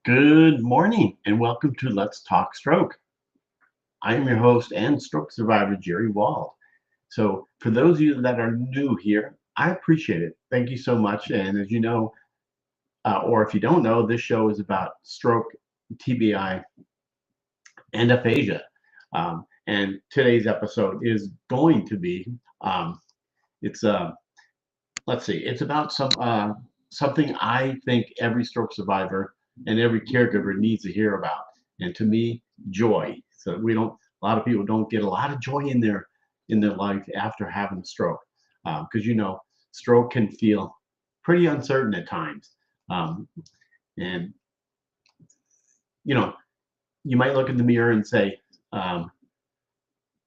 Good morning and welcome to Let's Talk Stroke. I'm your host and stroke survivor, Jerry Wald. So, for those of you that are new here, I appreciate it. Thank you so much. And as you know, or if you don't know, this show is about stroke, TBI, and aphasia. And today's episode is going to be it's let's see, it's about something I think every stroke survivor and every caregiver needs to hear about. And to me, joy. So we don't. A lot of people don't get a lot of joy in their life after having a stroke, because stroke can feel pretty uncertain at times, um, and you know you might look in the mirror and say um,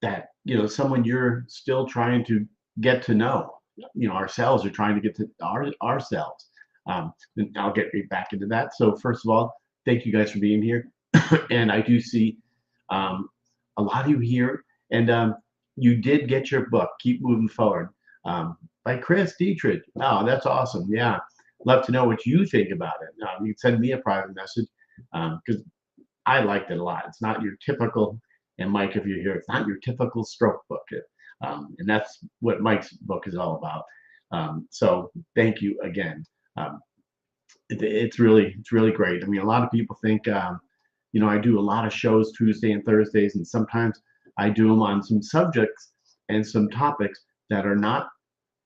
that someone you're still trying to get to know. Ourselves are trying to get to ourselves. And I'll get right back into that. So first of all, thank you guys for being here. And I do see um, a lot of you here, and you did get your book, Keep Moving Forward, by Chris Dietrich. Oh, that's awesome. Yeah, love to know what you think about it. You can send me a private message, because I liked it a lot. It's not your typical, and Mike, if you're here, it's not your typical stroke book. And that's what Mike's book is all about. So thank you again. Um, it's really great. I mean, a lot of people think, I do a lot of shows Tuesday and Thursdays, and sometimes I do them on some subjects and some topics that are not,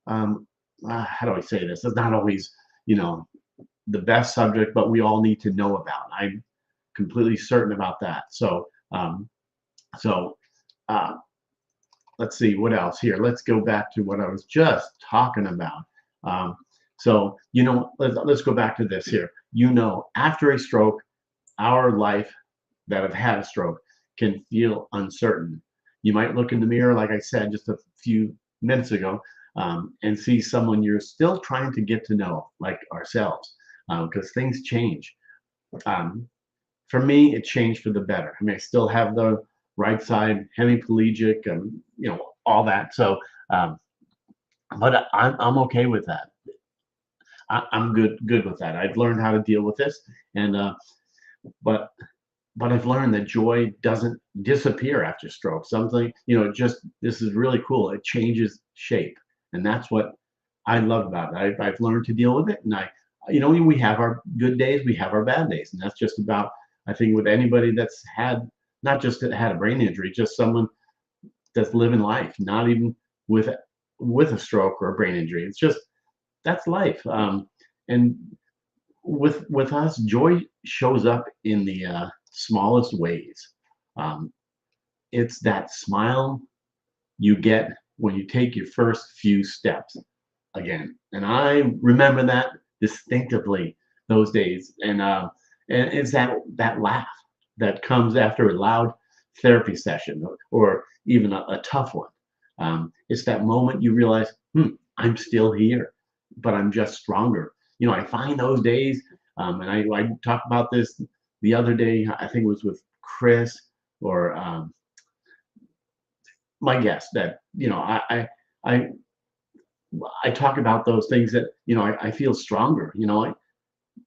how do I say this? It's not always, you know, the best subject, but we all need to know about. I'm completely certain about that. So, uh, let's see what else here. Let's go back to what I was just talking about. Um, let's go back to this here. After a stroke, our life that have had a stroke can feel uncertain. You might look in the mirror, like I said just a few minutes ago, and see someone you're still trying to get to know, like ourselves, because things change. Um, for me, it changed for the better. I mean, I still have the right side hemiplegic, and all that. So, um, but I'm okay with that. I'm good with that. I've learned how to deal with this, and but I've learned that joy doesn't disappear after stroke. Something, just this is really cool. It changes shape, and that's what I love about it. I've learned to deal with it, and we have our good days, we have our bad days, and that's just about, I think, with anybody that's had, not just that had a brain injury, just someone that's living life, not even with a stroke or a brain injury. It's just that's life. And with us, joy shows up in the smallest ways. Um, it's that smile you get when you take your first few steps again. And I remember that distinctively, those days. And it's that laugh that comes after a loud therapy session, or even a tough one. It's that moment you realize, I'm still here, but I'm just stronger. I find those days, and I talked about this the other day. I think it was with Chris, or my guest, that I I talk about those things that I feel stronger. You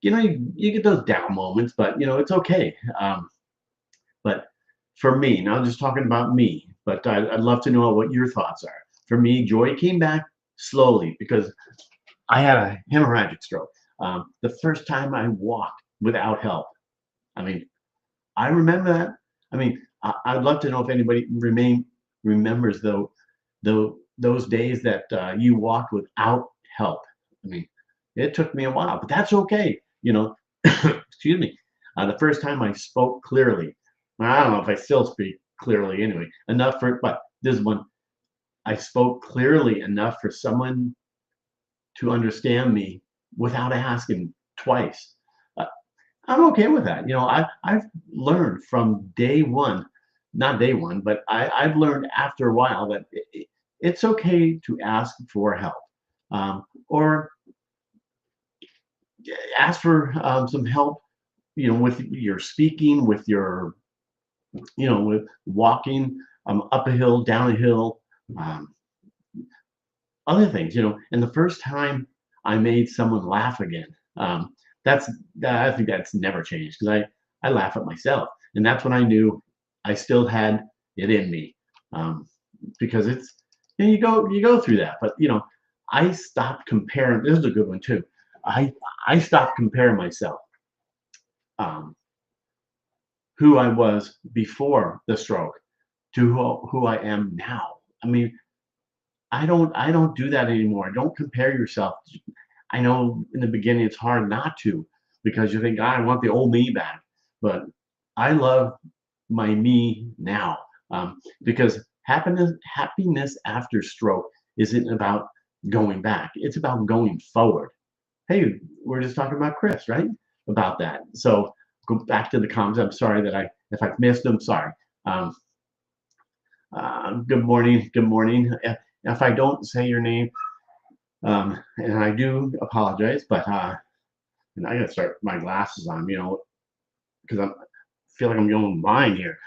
get those down moments, but it's okay. But for me, now just talking about me, but I'd love to know what your thoughts are. For me, joy came back slowly because I had a hemorrhagic stroke. The first time I walked without help. I mean, I remember that. I mean, I'd love to know if anybody remembers those days that you walked without help. I mean, it took me a while, but that's okay. Excuse me. The first time I spoke clearly. I don't know if I still speak clearly anyway. Enough for, but this one, I spoke clearly enough for someone to understand me without asking twice. Uh, I'm okay with that. I've learned from day one, not day one, but I've learned after a while that it's okay to ask for help, or ask for some help, with your speaking, with your, with walking, up a hill, down a hill, um, other things. And the first time I made someone laugh again, that's I think that's never changed because I laugh at myself, and that's when I knew I still had it in me, um, because it's you go through that, but I stopped comparing. This is a good one too. I I stopped comparing myself, um, who I was before the stroke to who I am now. I mean, I don't do that anymore. Don't compare yourself. I know in the beginning it's hard not to because you think, "Ah, I want the old me back." But I love my me now, because happiness after stroke isn't about going back. It's about going forward. Hey, we're just talking about Chris, right? About that. So go back to the comments. I'm sorry that if I've missed them, sorry. Um, Good morning. Good morning. If I don't say your name, and I do apologize, but and I gotta start my glasses on, because I feel like I'm going blind here.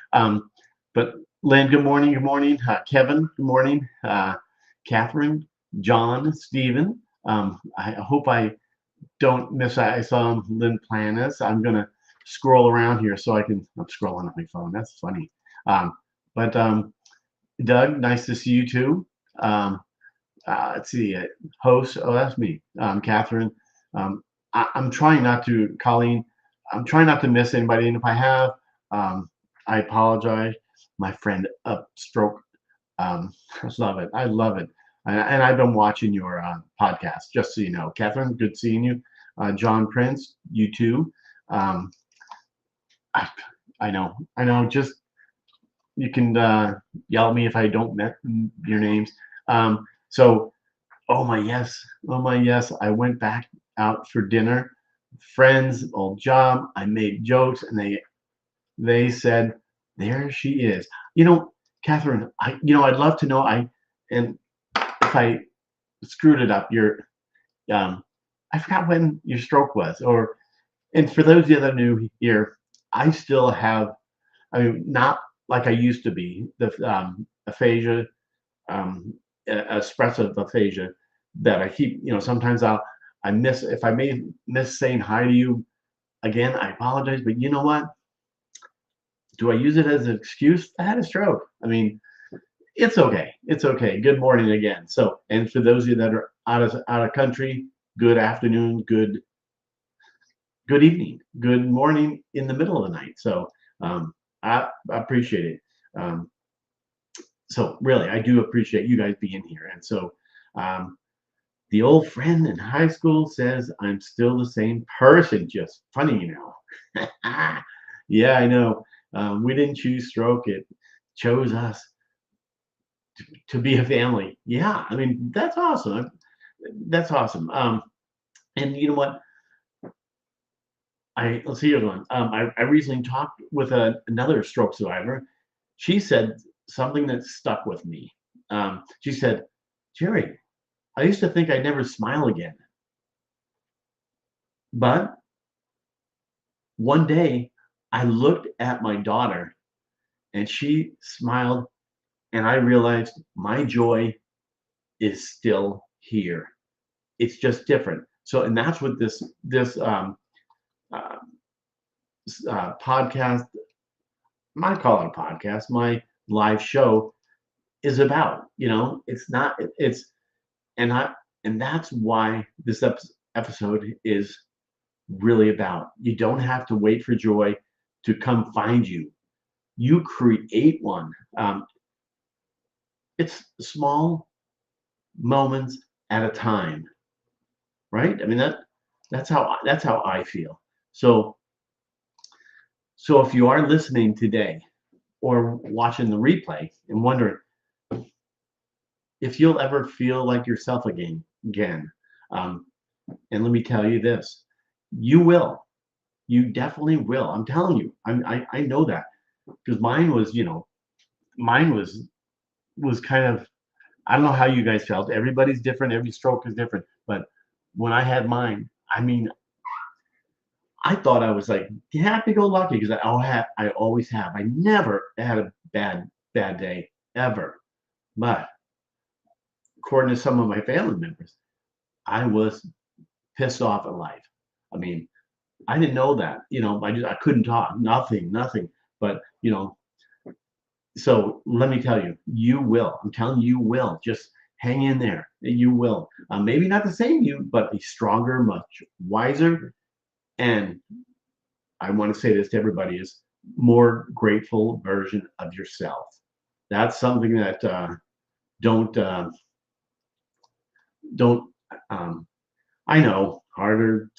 But Lynn, good morning. Good morning. Kevin, good morning. Catherine, John, Stephen. I hope I don't miss. I saw Lynn Planis. I'm gonna scroll around here so I can. I'm scrolling on my phone. That's funny. But Doug, nice to see you too. Um, let's see, host. Oh, that's me. Catherine. I'm trying not to, Colleen. I'm trying not to miss anybody, and if I have, I apologize. My friend Upstroke. I love it. I love it. And I've been watching your podcast, just so you know. Catherine, good seeing you. John Prince, you too. Um, I, I know. I know. Just you can yell at me if I don't met your names. So, oh my yes, oh my yes. I went back out for dinner, friends, old job. I made jokes, and they said, "There she is." Catherine. I'd love to know. And if I screwed it up, I forgot when your stroke was, and for those of you that are new here, I still have. I mean, not like I used to be. The aphasia, expressive aphasia, that I keep. Sometimes I miss if I may miss saying hi to you again. I apologize, but you know what? Do I use it as an excuse? I had a stroke. I mean, it's okay. It's okay. Good morning again. So, and for those of you that are out of country, good afternoon, good evening, good morning in the middle of the night. So, I appreciate it. Um, so really, I do appreciate you guys being here. And so, um, the old friend in high school says I'm still the same person. Just funny. Yeah, I know. We didn't choose stroke; it chose us to be a family. Yeah, I mean that's awesome. That's awesome. And you know what? Let's see, here's one. I recently talked with another stroke survivor. She said something that stuck with me. She said, "Jerry, I used to think I'd never smile again, but one day I looked at my daughter and she smiled, and I realized my joy is still here. It's just different." So, and that's what this uh, podcast, I call it a podcast, my live show is about. It's not. It's and I and that's why this episode is really about. You don't have to wait for joy to come find you. You create one. It's small moments at a time, right? I mean that's how I feel. So if you are listening today or watching the replay and wondering if you'll ever feel like yourself again, um, and let me tell you this, you will. You definitely will. I'm telling you. I know that because mine was kind of. I don't know how you guys felt. Everybody's different. Every stroke is different. But when I had mine, I mean, I thought I was like happy-go-lucky because I always have. I never had a bad day ever. But according to some of my family members, I was pissed off at life. I mean, I didn't know that. I couldn't talk, nothing. But so let me tell you, you will. I'm telling you, you will. Just hang in there. You will. Maybe not the same you, but a stronger, much wiser, and I want to say this to everybody, is more grateful version of yourself. That's something that don't don't um, I know harder.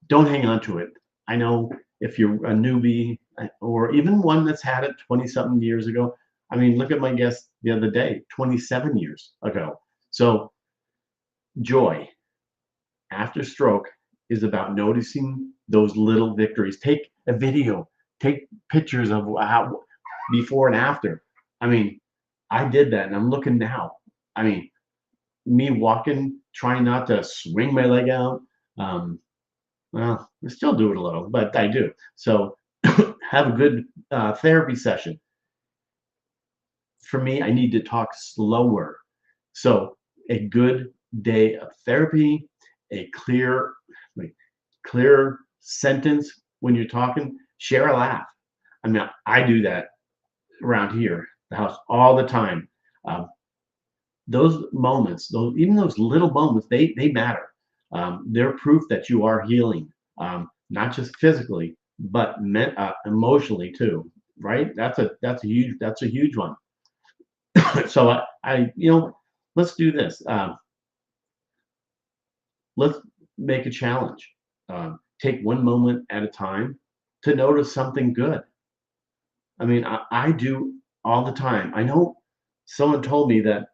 Don't hang on to it. I know if you're a newbie or even one that's had it 20 something years ago. I mean, look at my guest the other day, 27 years ago. So joy after stroke is about noticing those little victories. Take a video, take pictures of how before and after. I mean, I did that and I'm looking now. I mean, me walking, trying not to swing my leg out. Um, well, I still do it a little, but I do. So have a good therapy session. For me, I need to talk slower. So a good day of therapy, a like, clear sentence when you're talking, share a laugh. I mean, I do that around here, the house, all the time. Um, those moments, even those little moments, they matter. They're proof that you are healing, not just physically, but emotionally too. Right? That's a huge one. So let's do this. Let's make a challenge. Take one moment at a time to notice something good. I mean, I do all the time. I know someone told me that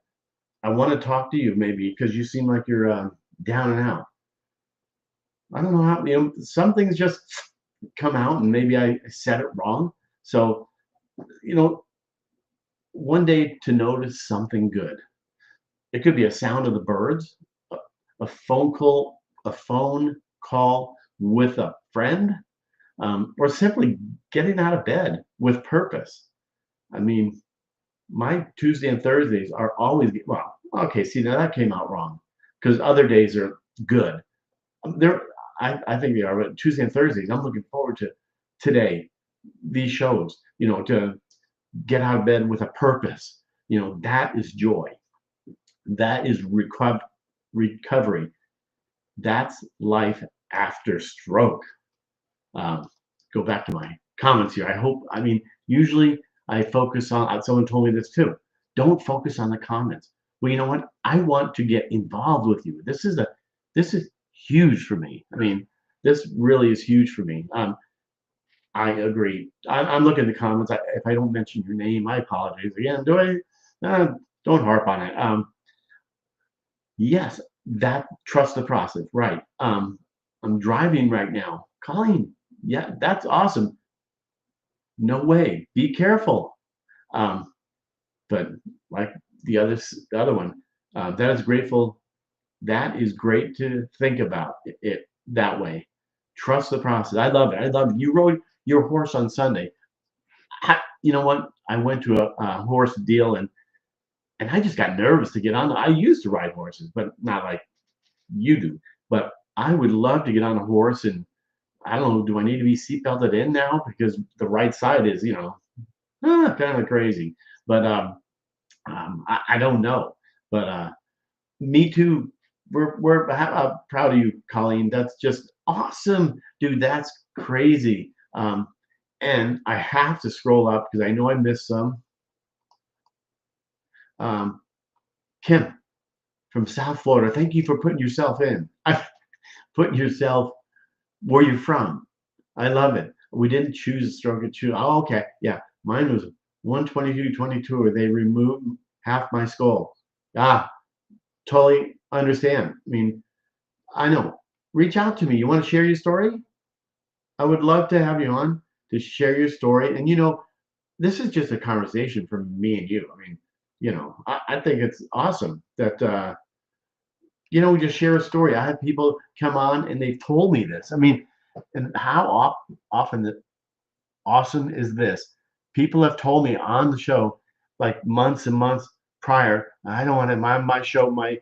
I want to talk to you maybe because you seem like you're down and out. I don't know how, some things just come out and maybe I said it wrong. So, you know, one day to notice something good. It could be a sound of the birds, a, a phone call with a friend, or simply getting out of bed with purpose. I mean, my Tuesday and Thursdays are always well. Okay, see now that came out wrong because other days are good. They're I think they are, but Tuesday and Thursdays, I'm looking forward to today, these shows, to get out of bed with a purpose. That is joy. That is recovery. That's life after stroke. Um, go back to my comments here. I mean, usually I focus on, someone told me this too. Don't focus on the comments. Well, you know what? I want to get involved with you. This is huge for me. I mean, this really is huge for me. I agree. I'm looking at the comments. If I don't mention your name, I apologize again. Do I? Don't harp on it. Yes, that trust the process. Right. I'm driving right now. Colleen, yeah, that's awesome. No way. Be careful. Um, but like the other one, that is grateful. That is great to think about it that way. Trust the process. I love it. I love it. You rode your horse on Sunday. You know what? I went to a horse deal and I just got nervous to get on. I used to ride horses, but not like you do. But I would love to get on a horse and I don't know. Do I need to be seatbelted in now because the right side is kind of crazy. But I don't know. But me too. We're proud of you, Colleen. That's just awesome, dude. That's crazy. And I have to scroll up because I know I missed some. Um, Kim from South Florida. Thank you for putting yourself in. Putting yourself where you're from. I love it. We didn't choose a stroke and choose. Oh, okay. Yeah. Mine was 122.22, where they removed half my skull. Ah, totally understand. I mean, I know. Reach out to me. You want to share your story? I would love to have you on to share your story. And this is just a conversation from me and you. I mean, I think it's awesome that we just share a story. I have people come on and they've told me this. I mean, and how often that awesome is this? People have told me on the show, like months and months prior. I don't want to my show, my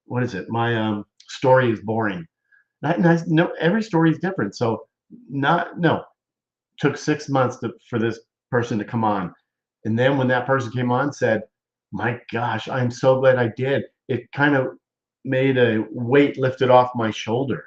what is it? My story is boring. No, every story is different. So not no took 6 months for this person to come on, and then when that person came on, said, "My gosh, I'm so glad I did." It kind of made a weight lifted off my shoulder.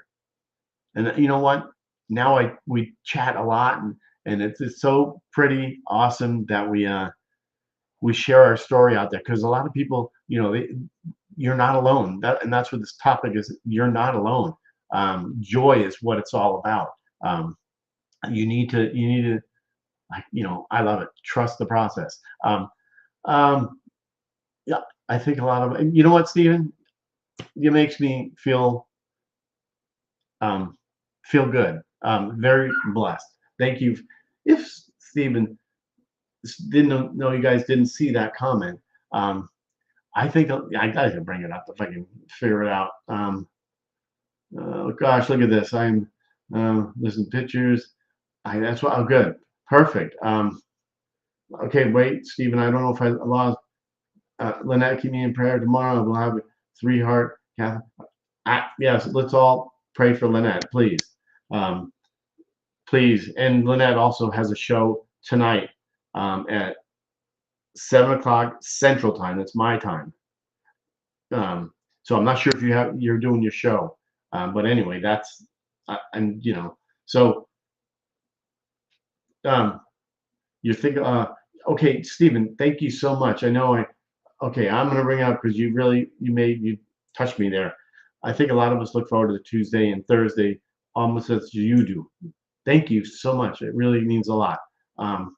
And you know what? Now I we chat a lot, and it's so pretty awesome that we share our story out there because a lot of people, you're not alone. That's what this topic is. You're not alone. Joy is what it's all about. Um, you need to like I love it. Trust the process. Um, yeah, I think a lot of and you know what, Stephen? It makes me um, feel good. Very blessed. Thank you. If Stephen didn't know you guys didn't see that comment, um, I think I gotta bring it up if I can figure it out. Oh gosh, look at this. There's some pictures. That's what. Oh, good, perfect. Okay, wait, Stephen. I don't know if I lost. Lynette, keep me in prayer tomorrow. We'll have a 3 heart. Yes, let's all pray for Lynette, please. Um, please. And Lynette also has a show tonight at 7 o'clock Central Time. That's my time. So I'm not sure if you're doing your show, but anyway, that's and so um, you think okay, Stephen, thank you so much. I know okay, I'm gonna bring it up because you touched me there. I think a lot of us look forward to the Tuesday and Thursday almost as you do. Thank you so much. It really means a lot. Um,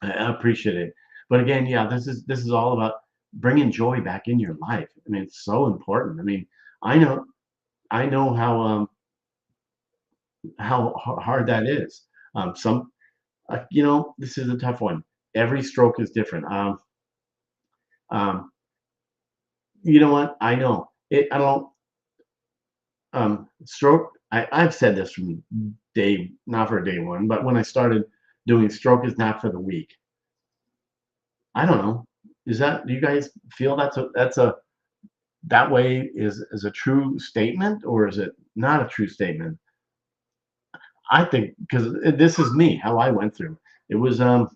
I appreciate it. But again, yeah, this is all about bringing joy back in your life. I mean, it's so important. I mean, I know I know how hard that is. Some this is a tough one. Every stroke is different. Um, you know what? I know it. I don't stroke. I've said this from not for day one, but when I started doing stroke is not for the weak. I don't know. Do you guys feel that's a that way is a true statement or is it not a true statement? I think because this is me how I went through. It was I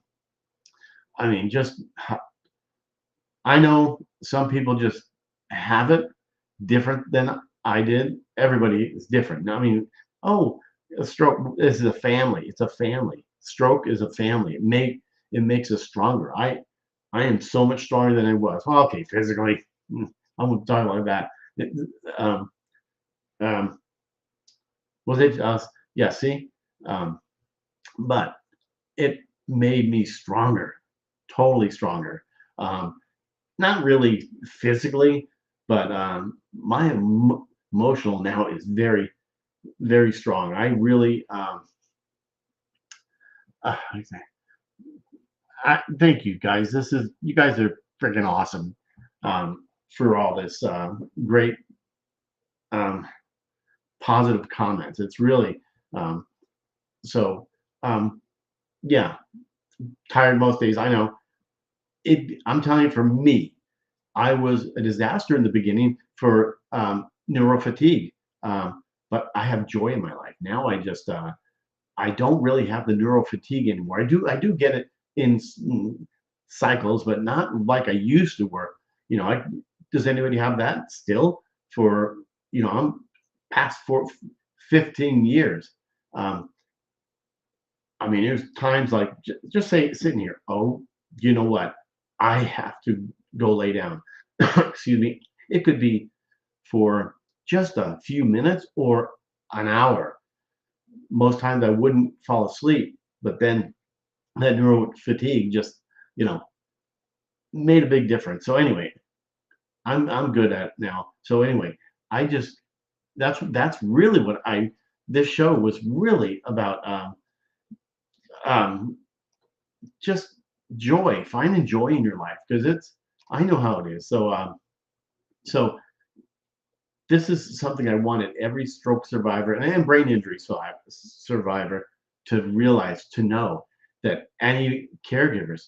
mean just I know some people just have it different than I did. Everybody is different. I mean, oh, a stroke this is a family. It's a family. Stroke is a family. It makes us stronger. I am so much stronger than I was. Well, okay, physically, I won't talk like that. Um, um, was it us? Yeah, see, um, but it made me stronger, totally stronger. Um, Not really physically, but my emotional now is very, very strong. I really, thank you guys. You guys are freaking awesome for all this great um, positive comments. It's really um, so. Um, yeah, tired most days. I know it. I'm telling you, for me, I was a disaster in the beginning for neurofatigue, but I have joy in my life now. I don't really have the neurofatigue anymore. I do get it in cycles, but not like I used to work. Does anybody have that still? For I'm past 15 years. Um, I mean, there's times like just say sitting here. Oh, you know what? I have to go lay down. Excuse me. It could be for just a few minutes or an hour. Most times I wouldn't fall asleep, but then that neuro fatigue just you know made a big difference. So anyway, I'm good at it now. So anyway, I just that's really what I this show was really about. Um, just joy, finding joy in your life because I know how it is. So this is something I wanted every stroke survivor and brain injury survivor to realize, to know that any caregivers,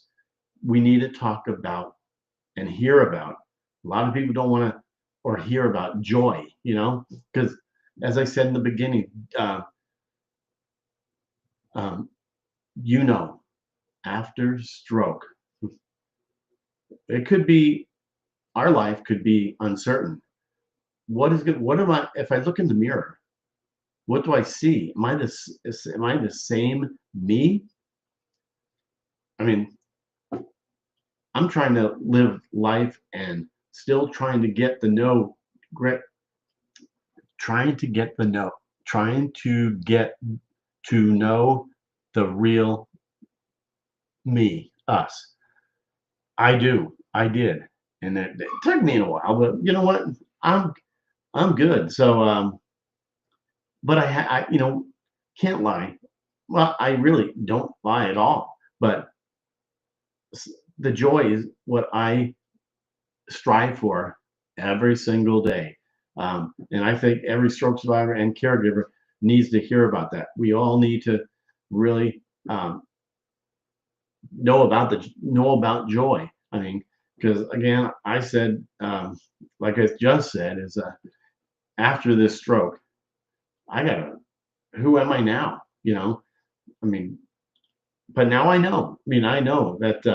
we need to talk about and hear about. A lot of people don't want to or hear about joy, because as I said in the beginning, uh, um, you know, after stroke, it could be, our life could be uncertain. What is good? What am I, if I look in the mirror, what do I see? Am I the same me? I mean, I'm trying to live life and still trying to get the know, great, trying to get the know, trying to get to know the real me, us. I did, and it took me a while, but you know what? I'm I'm good. So, but you know, can't lie. Well, I really don't lie at all. But the joy is what I strive for every single day. And I think every stroke survivor and caregiver needs to hear about that. We all need to really know about joy. I mean, because again, I said, like I just said, is after this stroke, I gotta. Who am I now? You know, I mean, but now I know. I mean, I know that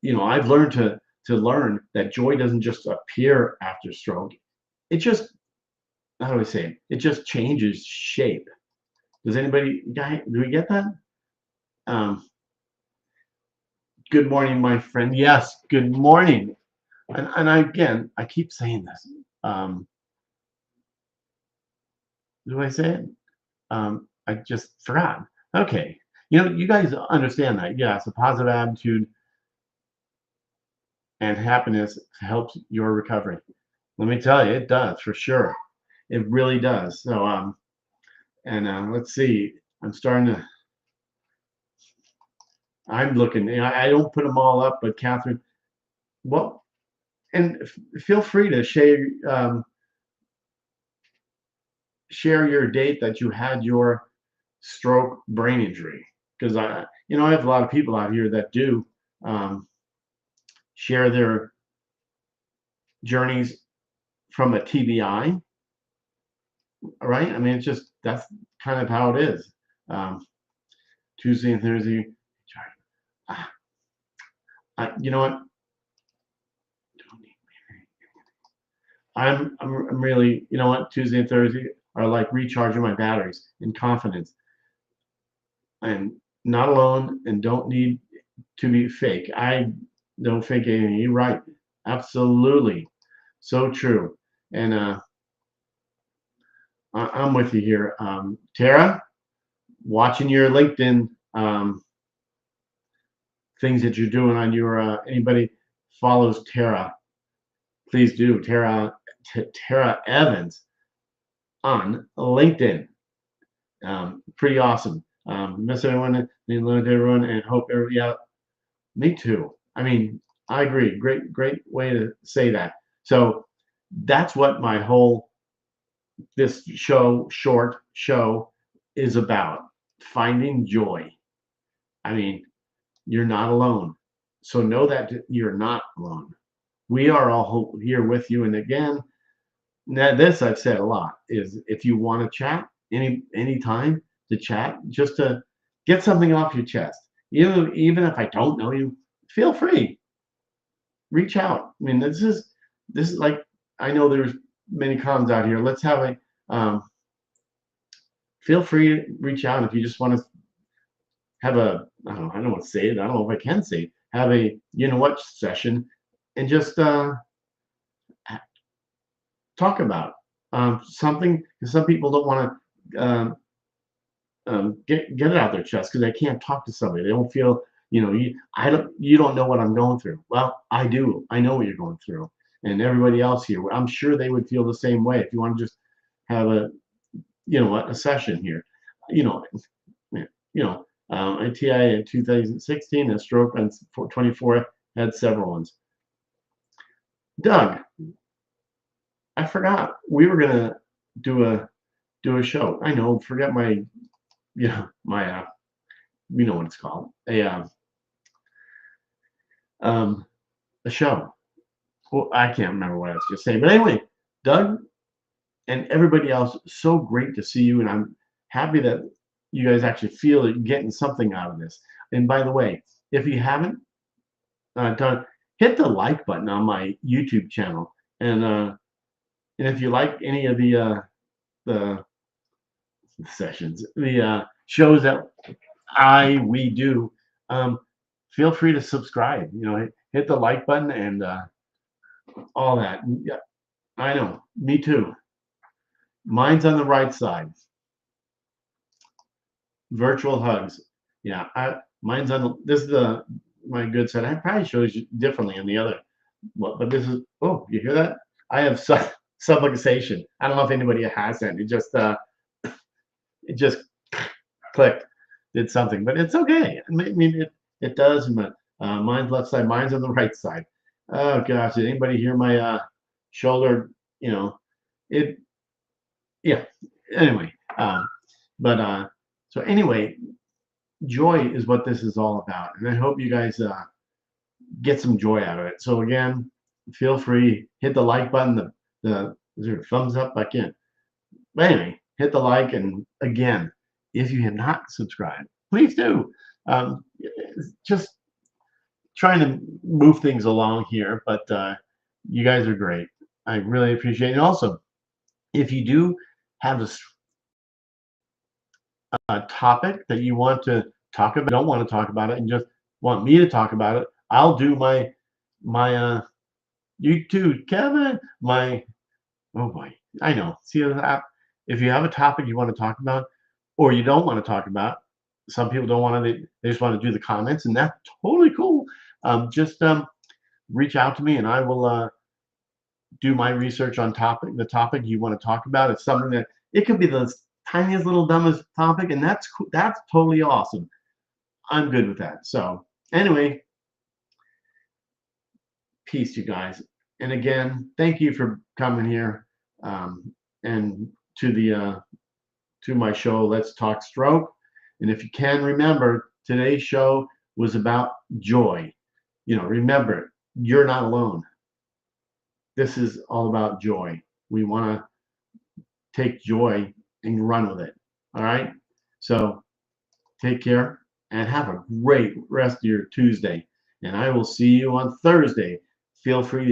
you know, I've learned to learn that joy doesn't just appear after stroke. It just, how do I say it? It just changes shape. Does anybody, do we get that? Um, good morning, my friend. Yes, good morning. And again, I keep saying this. Do I say it? I just forgot. Okay. You know, you guys understand that. Yes, a positive attitude and happiness helps your recovery. Let me tell you, it does for sure. It really does. So, and let's see. I'm starting to. I'm looking. I don't put them all up, but Catherine, what? And feel free to share your date that you had your stroke brain injury, because you know, I have a lot of people out here that do um, share their journeys from a TBI, right? I mean, it's just that's kind of how it is. Um, Tuesday and Thursday. Ah, you know what? I'm really, you know what? Tuesday and Thursday are like recharging my batteries in confidence. I'm not alone and don't need to be fake. I don't fake anything. You're right. Absolutely. So true. And I'm with you here. Tara, watching your LinkedIn things that you're doing on your, anybody follows Tara, please do. Tara Evans on LinkedIn. Pretty awesome. Miss everyone, love everyone, and hope every, yeah, me too. I mean, I agree. Great way to say that. So that's what my whole this short show is about. Finding joy. I mean, you're not alone. So know that you're not alone. We are all here with you. And again, now this I've said a lot is if you want to chat any time to chat, just to get something off your chest. Even if I don't know you, feel free. Reach out. I mean, this is like, I know there's many comments out here. Let's have a feel free to reach out if you just want to have a, I don't want to say it. I don't know if I can say it. Have a, you know what, session and just talk about something. Some people don't want to get it out their chest because they can't talk to somebody. They don't feel, you know, you don't know what I'm going through. Well, I do. I know what you're going through, and everybody else here. I'm sure they would feel the same way if you want to just have a, you know what, a session here. You know, you know, a TI in 2016, a stroke on 24, had several ones. Doug, I forgot we were gonna do a show. I know, forget my, you know, my you know what it's called, um a show. Well, I can't remember what I was just saying, but anyway, Doug, and everybody else, so great to see you, and I'm happy that you guys actually feel that you're getting something out of this. And by the way, if you haven't done, hit the like button on my YouTube channel, and if you like any of the sessions, the shows that we do, um, feel free to subscribe. You know, hit the like button and all that. Yeah, I know, me too. Mine's on the right side. Virtual hugs. Yeah, mine's on the. This is the my good side. I probably shows you differently on the other. But this is. Oh, you hear that? I have subluxation. I don't know if anybody has that. It just clicked, did something, but it's okay. I mean, it does. But mine's left side. Mine's on the right side. Oh gosh, did anybody hear my shoulder? You know, it. Yeah. Anyway, but so anyway, joy is what this is all about, and I hope you guys get some joy out of it. So again, feel free, hit the like button. The is there a thumbs up? I can't. But anyway, hit the like, and again, if you have not subscribed, please do. Just trying to move things along here, but you guys are great. I really appreciate it. And also, if you do have a topic that you want to talk about, don't want to talk about it, and just want me to talk about it, I'll do my you too, Kevin. My oh boy, I know. See that? If you have a topic you want to talk about, or you don't want to talk about, some people don't want to. They just want to do the comments, and that's totally cool. Just reach out to me, and I will do my research on the topic you want to talk about. It's something that it could be the tiniest little dumbest topic, and that's totally awesome. I'm good with that. So anyway, peace, you guys. And again, thank you for coming here and to the to my show, Let's Talk Stroke. And if you can remember, today's show was about joy. You know, remember, you're not alone. This is all about joy. We want to take joy and run with it. All right. So take care and have a great rest of your Tuesday. And I will see you on Thursday. Feel free to